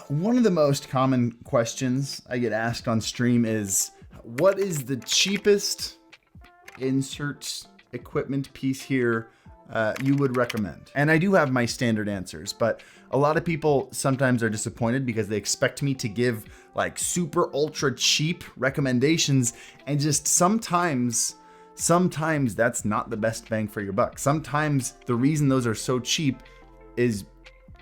One of the most common questions I get asked on stream is, what is the cheapest insert equipment piece here you would recommend? And I do have my standard answers, but a lot of people sometimes are disappointed because they expect me to give like super ultra cheap recommendations, and just sometimes that's not the best bang for your buck. Sometimes the reason those are so cheap is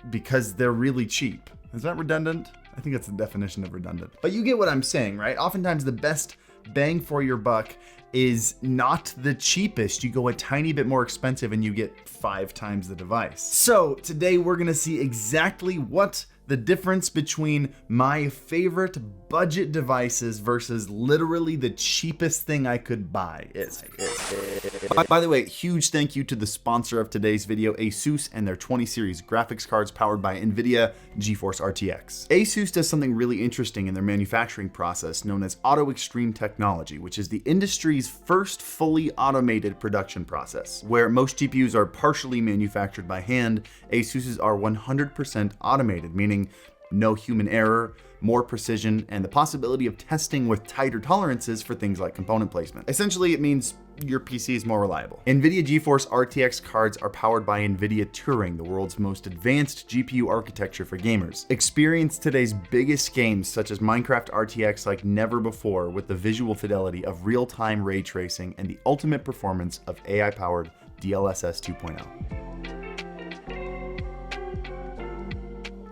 because they're really cheap. Is that redundant? I think that's the definition of redundant. But you get what I'm saying, right? Oftentimes the best bang for your buck is not the cheapest. You go a tiny bit more expensive and you get 5 times the device. So today we're gonna see exactly what the difference between my favorite budget devices versus literally the cheapest thing I could buy is. By the way, huge thank you to the sponsor of today's video, ASUS, and their 20 series graphics cards powered by NVIDIA GeForce RTX. ASUS does something really interesting in their manufacturing process known as Auto Extreme technology, which is the industry's first fully automated production process. Where most GPUs are partially manufactured by hand, ASUS's are 100% automated, meaning no human error, more precision, and the possibility of testing with tighter tolerances for things like component placement. Essentially, it means your PC is more reliable. NVIDIA GeForce RTX cards are powered by NVIDIA Turing, the world's most advanced GPU architecture for gamers. Experience today's biggest games such as Minecraft RTX like never before with the visual fidelity of real-time ray tracing and the ultimate performance of AI-powered DLSS 2.0.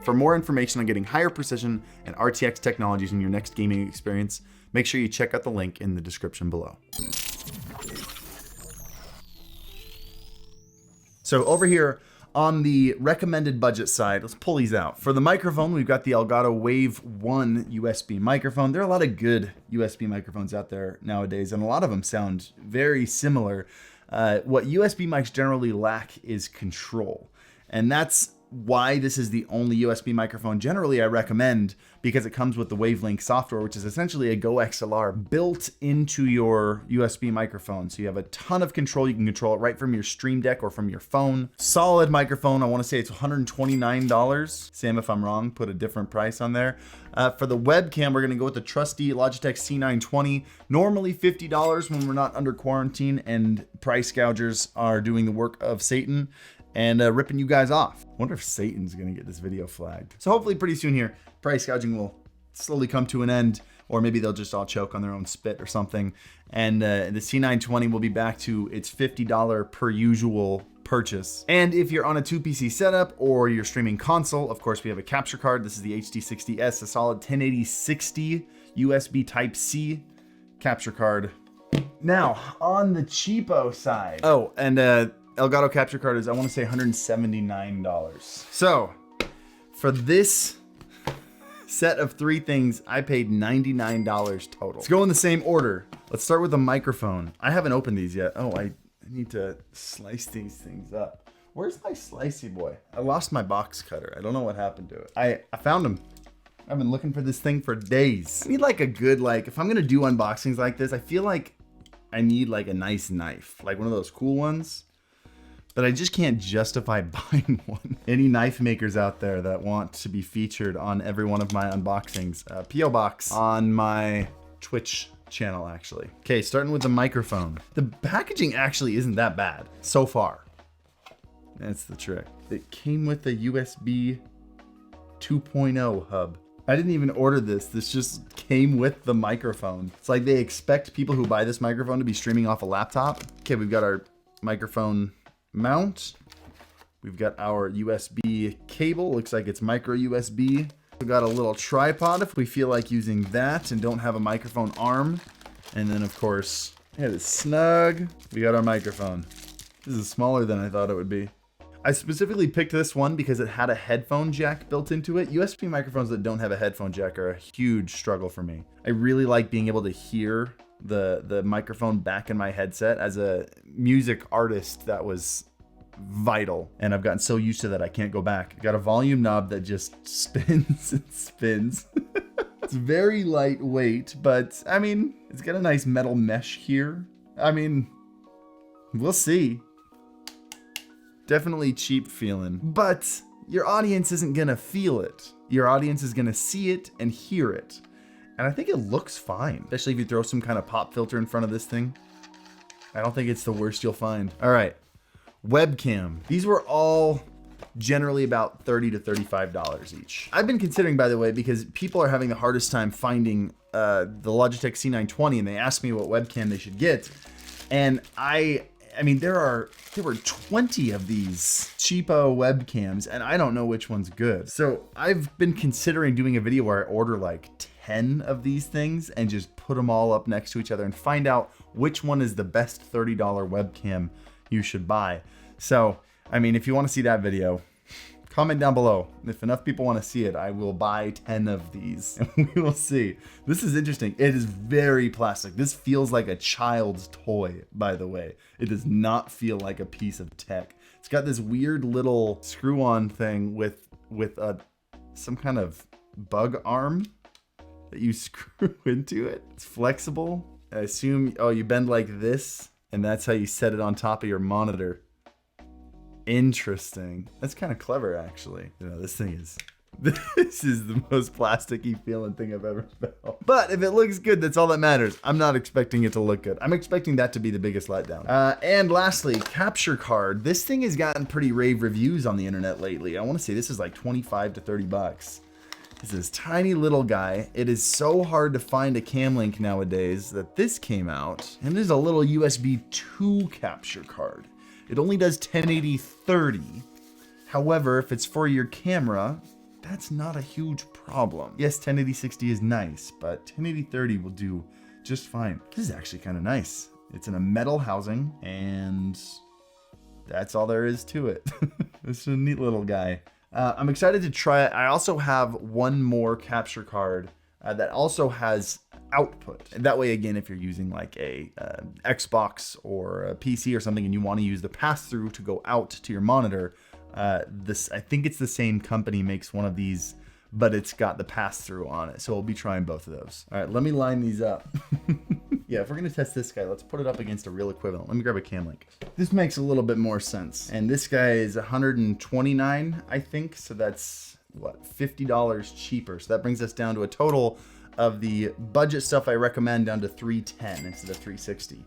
For more information on getting higher precision and RTX technologies in your next gaming experience, make sure you check out the link in the description below. So over here on the recommended budget side, let's pull these out. For the microphone, we've got the Elgato Wave 1 USB microphone. There are a lot of good USB microphones out there nowadays, and a lot of them sound very similar. What USB mics generally lack is control, and that's why this is the only USB microphone generally I recommend, because it comes with the Wavelink software, which is essentially a Go XLR built into your USB microphone. So you have a ton of control. You can control it right from your Stream Deck or from your phone. Solid microphone. I want to say it's $129. Sam, if I'm wrong, put a different price on there. For the webcam, we're going to go with the trusty Logitech C920. Normally $50 when we're not under quarantine and price gougers are doing the work of Satan and ripping you guys off. I wonder if Satan's gonna get this video flagged. So hopefully pretty soon here, price gouging will slowly come to an end, or maybe they'll just all choke on their own spit or something. And the C920 will be back to its $50 per usual purchase. And if you're on a 2 PC setup or you're streaming console, of course we have a capture card. This is the HD60S, a solid 1080/60 USB Type-C capture card. Now, on the cheapo side. Oh, and Elgato capture card is, I want to say, $179. So for this set of 3 things, I paid $99 total. Let's go in the same order. Let's start with the microphone. I haven't opened these yet. Oh, I need to slice these things up. Where's my slicey boy? I lost my box cutter. I don't know what happened to it. I found him. I've been looking for this thing for days. I need like a good, if I'm gonna do unboxings like this, I feel like I need like a nice knife, like one of those cool ones. But I just can't justify buying one. Any knife makers out there that want to be featured on every one of my unboxings, P.O. Box on my Twitch channel, actually. Okay, starting with the microphone. The packaging actually isn't that bad so far. That's the trick. It came with a USB 2.0 hub. I didn't even order this. This just came with the microphone. It's like they expect people who buy this microphone to be streaming off a laptop. Okay, we've got our microphone mount. We've got our USB cable. Looks like it's micro USB. We've got a little tripod if we feel like using that and don't have a microphone arm. And then of course, it is snug. We got our microphone. This is smaller than I thought it would be. I specifically picked this one because it had a headphone jack built into it. USB microphones that don't have a headphone jack are a huge struggle for me. I really like being able to hear the microphone back in my headset. As a music artist, that was vital, and I've gotten so used to that I can't go back. Got a volume knob that just spins and spins. It's very lightweight, but I mean, it's got a nice metal mesh here. I mean, we'll see. Definitely cheap feeling, but your audience isn't gonna feel it. Your audience is gonna see it and hear it. And I think it looks fine, especially if you throw some kind of pop filter in front of this thing. I don't think it's the worst you'll find. All right, webcam. These were all generally about $30 to $35 each. I've been considering, by the way, because people are having the hardest time finding the Logitech C920, and they asked me what webcam they should get. And I mean, there were 20 of these cheapo webcams, and I don't know which one's good. So I've been considering doing a video where I order like 10 of these things and just put them all up next to each other and find out which one is the best $30 webcam you should buy. So, I mean, if you want to see that video, comment down below. If enough people want to see it, I will buy 10 of these and we will see. This is interesting. It is very plastic. This feels like a child's toy, by the way. It does not feel like a piece of tech. It's got this weird little screw-on thing with some kind of bug arm that you screw into it. It's flexible. I assume, oh, you bend like this, and that's how you set it on top of your monitor. Interesting. That's kind of clever, actually. You know, this is the most plasticky feeling thing I've ever felt. But if it looks good, that's all that matters. I'm not expecting it to look good. I'm expecting that to be the biggest letdown. And lastly, capture card. This thing has gotten pretty rave reviews on the internet lately. I want to say this is like 25 to 30 bucks. It's this tiny little guy. It is so hard to find a cam link nowadays that this came out, and it is a little USB 2 capture card. It only does 1080-30. However, if it's for your camera, that's not a huge problem. Yes, 1080-60 is nice, but 1080-30 will do just fine. This is actually kind of nice. It's in a metal housing, and that's all there is to it. It's a neat little guy. I'm excited to try it. I also have one more capture card that also has output. That way, again, if you're using like a Xbox or a PC or something and you want to use the pass-through to go out to your monitor, I think it's the same company makes one of these, but it's got the pass-through on it. So we'll be trying both of those. All right, let me line these up. Yeah, if we're gonna test this guy, let's put it up against a real equivalent. Let me grab a cam link. This makes a little bit more sense. And this guy is $129, I think. So that's what, $50 cheaper. So that brings us down to a total of the budget stuff I recommend down to $310 instead of $360.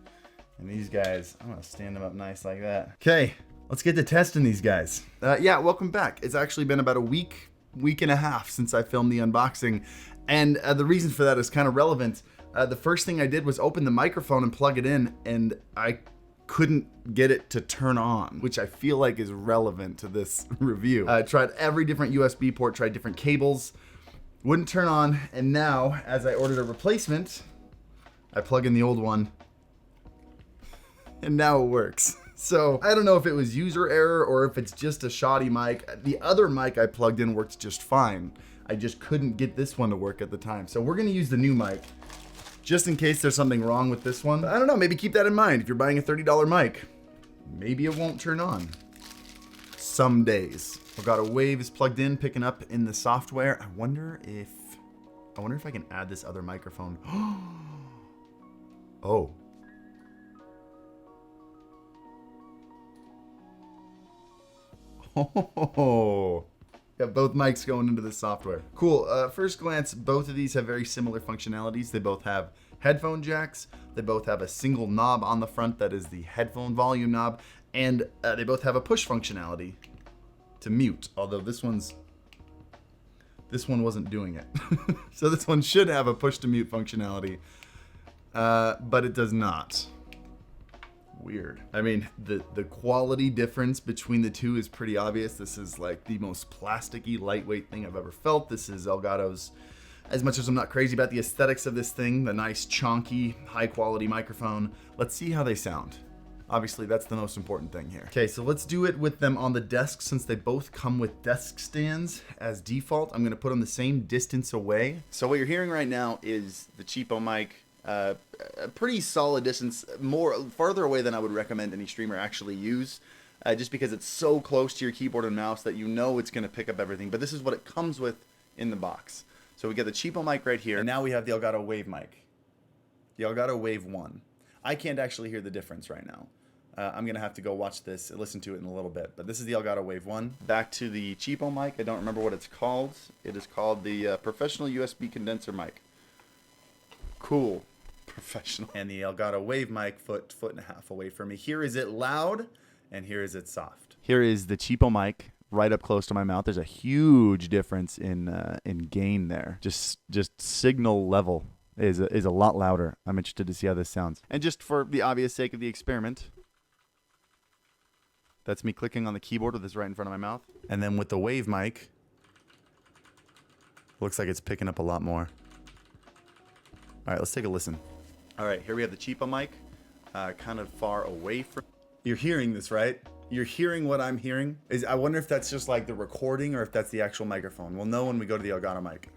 And these guys, I'm gonna stand them up nice like that. Okay, let's get to testing these guys. Yeah, welcome back. It's actually been about a week and a half since I filmed the unboxing. And the reason for that is kind of relevant. The first thing I did was open the microphone and plug it in, and I couldn't get it to turn on, which I feel like is relevant to this review. I tried every different USB port, tried different cables, wouldn't turn on, and now, as I ordered a replacement, I plug in the old one, and now it works. So I don't know if it was user error or if it's just a shoddy mic. The other mic I plugged in works just fine. I just couldn't get this one to work at the time. So we're gonna use the new mic, just in case there's something wrong with this one. I don't know, maybe keep that in mind. If you're buying a $30 mic, maybe it won't turn on some days. Elgato Wave is plugged in, picking up in the software. I wonder if I can add this other microphone. Oh. Oh. Got both mics going into the software. Cool. First glance, both of these have very similar functionalities. They both have headphone jacks. They both have a single knob on the front that is the headphone volume knob. And they both have a push functionality to mute. Although this one wasn't doing it. So this one should have a push to mute functionality, but it does not. Weird. I mean, the quality difference between the two is pretty obvious. This is like the most plasticky, lightweight thing I've ever felt. This is Elgato's, as much as I'm not crazy about the aesthetics of this thing, the nice, chonky, high quality microphone. Let's see how they sound. Obviously, that's the most important thing here. Okay, so let's do it with them on the desk since they both come with desk stands as default. I'm gonna put them the same distance away. So what you're hearing right now is the cheapo mic. A pretty solid distance, farther away than I would recommend any streamer actually use, just because it's so close to your keyboard and mouse that you know it's going to pick up everything. But this is what it comes with in the box. So we get the cheapo mic right here, and now we have the Elgato Wave mic, the Elgato Wave 1. I can't actually hear the difference right now. I'm gonna have to go watch this and listen to it in a little bit. But this is the Elgato Wave 1. Back to the cheapo mic. I don't remember what it's called. It is called the Professional USB Condenser Mic. Cool. Professional. And the Elgato Wave mic, foot and a half away from me. Here is it loud, and here is it soft. Here is the cheapo mic right up close to my mouth. There's a huge difference in gain there. Just signal level is a lot louder. I'm interested to see how this sounds. And just for the obvious sake of the experiment, that's me clicking on the keyboard with this right in front of my mouth. And then with the Wave mic, looks like it's picking up a lot more. All right, let's take a listen. All right, here we have the cheapo mic, kind of far away from. You're hearing this, right? You're hearing what I'm hearing. I wonder if that's just like the recording or if that's the actual microphone. We'll know when we go to the Elgato mic.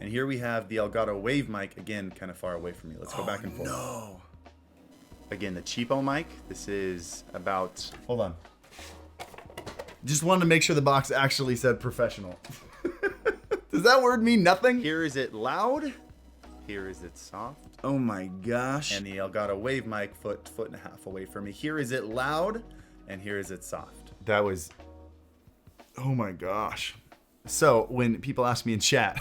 And here we have the Elgato Wave mic, again, kind of far away from me. Let's go back and forth. No. Again, the cheapo mic. This is about. Hold on. Just wanted to make sure the box actually said professional. Does that word mean nothing? Here is it loud. Here is it soft. Oh my gosh. And the Elgato Wave mic, foot and a half away from me. Here is it loud, and here is it soft. That was. Oh my gosh. So when people ask me in chat,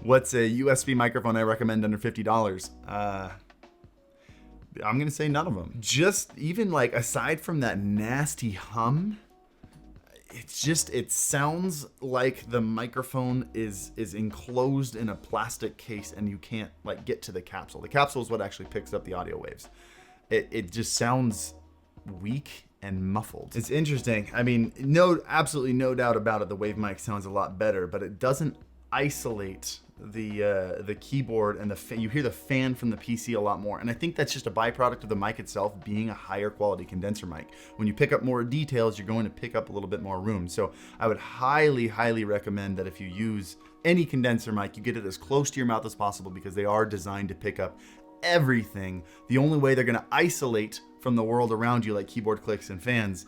what's a USB microphone I recommend under $50? I'm going to say none of them. Just even like aside from that nasty hum, it sounds like the microphone is enclosed in a plastic case and you can't like get to the capsule. The capsule is what actually picks up the audio waves. It just sounds weak and muffled. It's interesting. I mean, absolutely no doubt about it. The Wave mic sounds a lot better, but it doesn't isolate the keyboard and you hear the fan from the PC a lot more. And I think that's just a byproduct of the mic itself being a higher quality condenser mic. When you pick up more details, you're going to pick up a little bit more room. So I would highly, highly recommend that if you use any condenser mic, you get it as close to your mouth as possible because they are designed to pick up everything. The only way they're going to isolate from the world around you, like keyboard clicks and fans,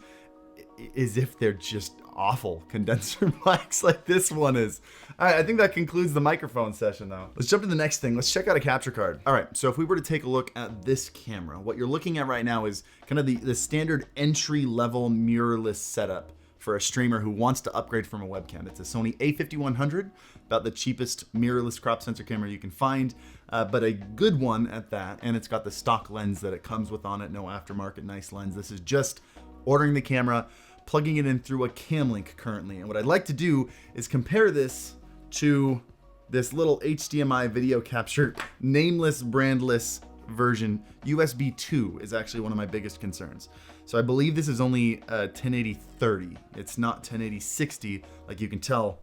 is if they're just awful condenser mics like this one is. All right, I think that concludes the microphone session though. Let's jump to the next thing. Let's check out a capture card. All right, so if we were to take a look at this camera, what you're looking at right now is kind of the standard entry level mirrorless setup for a streamer who wants to upgrade from a webcam. It's a Sony a5100, about the cheapest mirrorless crop sensor camera you can find, but a good one at that. And it's got the stock lens that it comes with on it, no aftermarket, nice lens. This is just ordering the camera, plugging it in through a cam link currently. And what I'd like to do is compare this to this little HDMI video capture, nameless, brandless version. USB 2 is actually one of my biggest concerns. So I believe this is only 1080-30. It's not 1080-60, like you can tell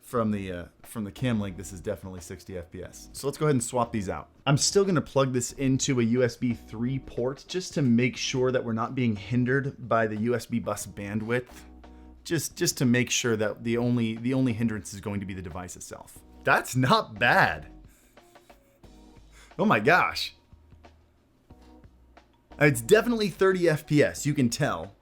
from the cam link. This is definitely 60 FPS. So let's go ahead and swap these out. I'm still gonna plug this into a USB 3 port just to make sure that we're not being hindered by the USB bus bandwidth. Just to make sure that the only hindrance is going to be the device itself. That's not bad. Oh my gosh. It's definitely 30 FPS, you can tell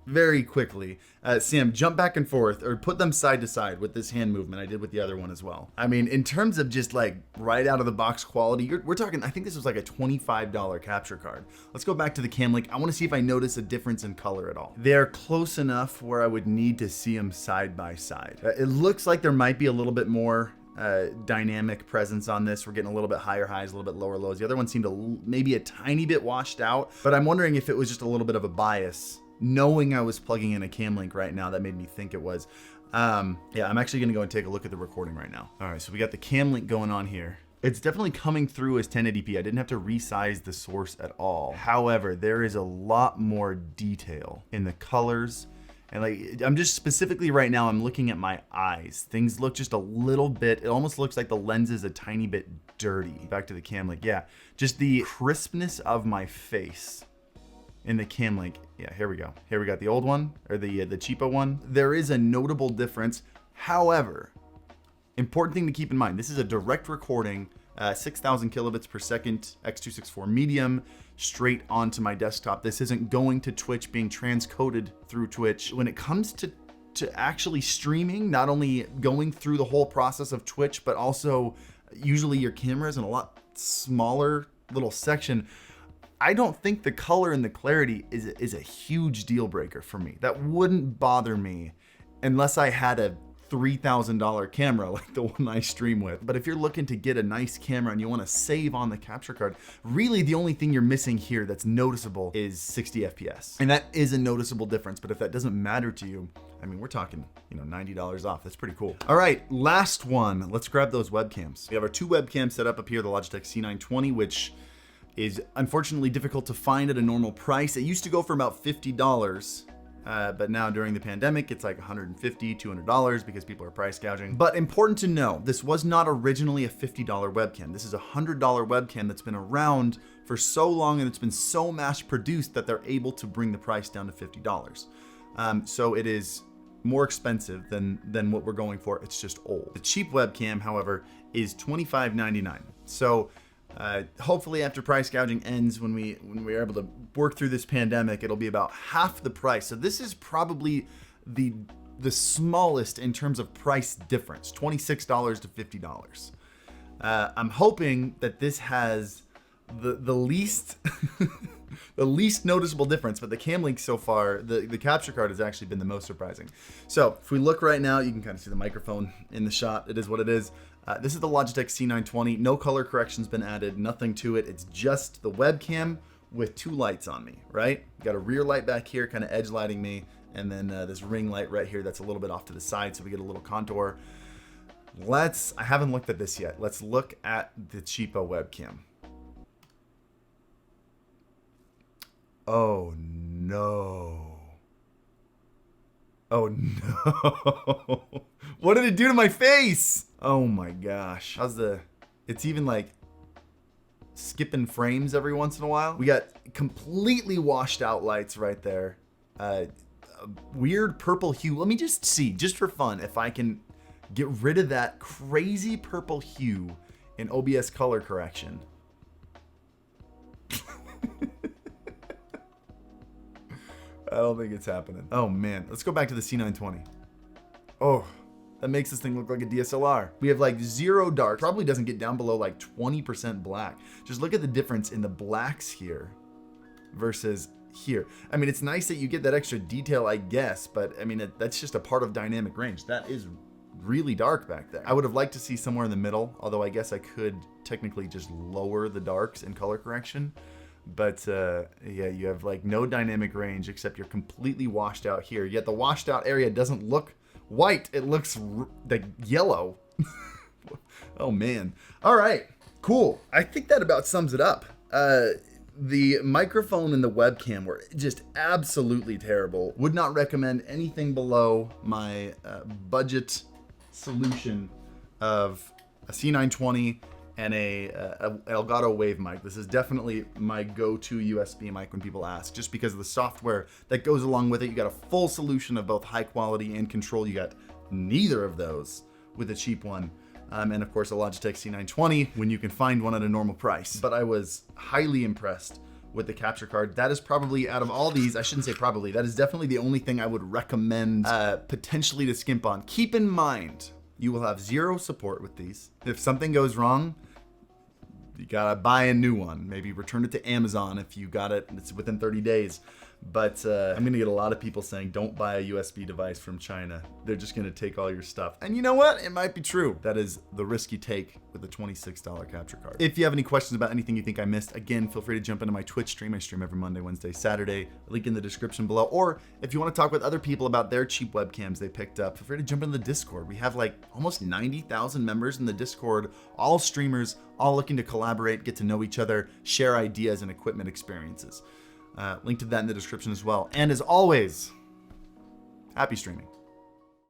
very quickly. Sam, jump back and forth or put them side to side with this hand movement. I did with the other one as well. I mean, in terms of just like right out of the box quality, we're talking, I think this was like a $25 capture card. Let's go back to the cam link. I want to see if I notice a difference in color at all. They're close enough where I would need to see them side by side. It looks like there might be a little bit more dynamic presence on this. We're getting a little bit higher highs, a little bit lower lows. The other one seemed maybe a tiny bit washed out, but I'm wondering if it was just a little bit of a bias. Knowing I was plugging in a cam link right now, that made me think it was. Yeah, I'm actually gonna go and take a look at the recording right now. All right, so we got the cam link going on here. It's definitely coming through as 1080p. I didn't have to resize the source at all. However, there is a lot more detail in the colors. And like, I'm just specifically right now, I'm looking at my eyes. Things look just a little bit, it almost looks like the lens is a tiny bit dirty. Back to the cam link, yeah. Just the crispness of my face in the cam link. Yeah, here we go. Here we got the old one, or the cheapo one. There is a notable difference. However, important thing to keep in mind, this is a direct recording, 6,000 kilobits per second, X264 medium, straight onto my desktop. This isn't going to Twitch, being transcoded through Twitch. When it comes to actually streaming, not only going through the whole process of Twitch, but also usually your camera is in a lot smaller little section. I don't think the color and the clarity is a huge deal breaker for me. That wouldn't bother me unless I had a $3,000 camera like the one I stream with. But if you're looking to get a nice camera and you want to save on the capture card, really the only thing you're missing here that's noticeable is 60 FPS. And that is a noticeable difference. But if that doesn't matter to you, I mean, we're talking, you know, $90 off. That's pretty cool. All right, last one. Let's grab those webcams. We have our 2 webcams set up here, the Logitech C920, which is unfortunately difficult to find at a normal price. It used to go for about $50. But now during the pandemic, it's like $150, $200 because people are price gouging. But important to know, this was not originally a $50 webcam. This is a $100 webcam that's been around for so long and it's been so mass produced that they're able to bring the price down to $50. So it is more expensive than what we're going for. It's just old. The cheap webcam, however, is $25.99. So hopefully after price gouging ends, when we're able to work through this pandemic, it'll be about half the price. So this is probably the smallest in terms of price difference, $26 to $50. I'm hoping that this has the least the least noticeable difference, but the cam link so far, the capture card has actually been the most surprising. So if we look right now, you can kind of see the microphone in the shot. It is what it is. This is the Logitech C920. No color correction's been added, nothing to it. It's just the webcam with 2 lights on me, right? Got a rear light back here, kind of edge lighting me, and then this ring light right here that's a little bit off to the side, so we get a little contour. I haven't looked at this yet. Let's look at the cheapo webcam. Oh no. Oh no. What did it do to my face? Oh my gosh. It's even like skipping frames every once in a while. We got completely washed out lights right there. A weird purple hue. Let me just see, just for fun, if I can get rid of that crazy purple hue in OBS color correction. I don't think it's happening. Oh man, let's go back to the C920. Oh, that makes this thing look like a DSLR. We have like 0 dark, probably doesn't get down below like 20% black. Just look at the difference in the blacks here versus here. I mean, it's nice that you get that extra detail, I guess, but I mean, that's just a part of dynamic range. That is really dark back there. I would have liked to see somewhere in the middle, although I guess I could technically just lower the darks in color correction. But yeah, you have like no dynamic range except you're completely washed out here. Yet the washed out area doesn't look white. It looks like yellow. Oh man. All right, cool. I think that about sums it up. The microphone and the webcam were just absolutely terrible. Would not recommend anything below my budget solution of a C920 and a Elgato Wave mic. This is definitely my go-to USB mic when people ask, just because of the software that goes along with it. You got a full solution of both high quality and control. You got neither of those with a cheap one. And of course a Logitech C920 when you can find one at a normal price. But I was highly impressed with the capture card. That is probably, out of all these, I shouldn't say probably, that is definitely the only thing I would recommend potentially to skimp on. Keep in mind, you will have 0 support with these. If something goes wrong, you gotta buy a new one. Maybe return it to Amazon if you got it, it's within 30 days. But I'm gonna get a lot of people saying, don't buy a USB device from China. They're just gonna take all your stuff. And you know what? It might be true. That is the risky take with the $26 capture card. If you have any questions about anything you think I missed, again, feel free to jump into my Twitch stream. I stream every Monday, Wednesday, Saturday. Link in the description below. Or if you wanna talk with other people about their cheap webcams they picked up, feel free to jump into the Discord. We have like almost 90,000 members in the Discord, all streamers, all looking to collaborate, get to know each other, share ideas and equipment experiences. Link to that in the description as well. And as always, happy streaming.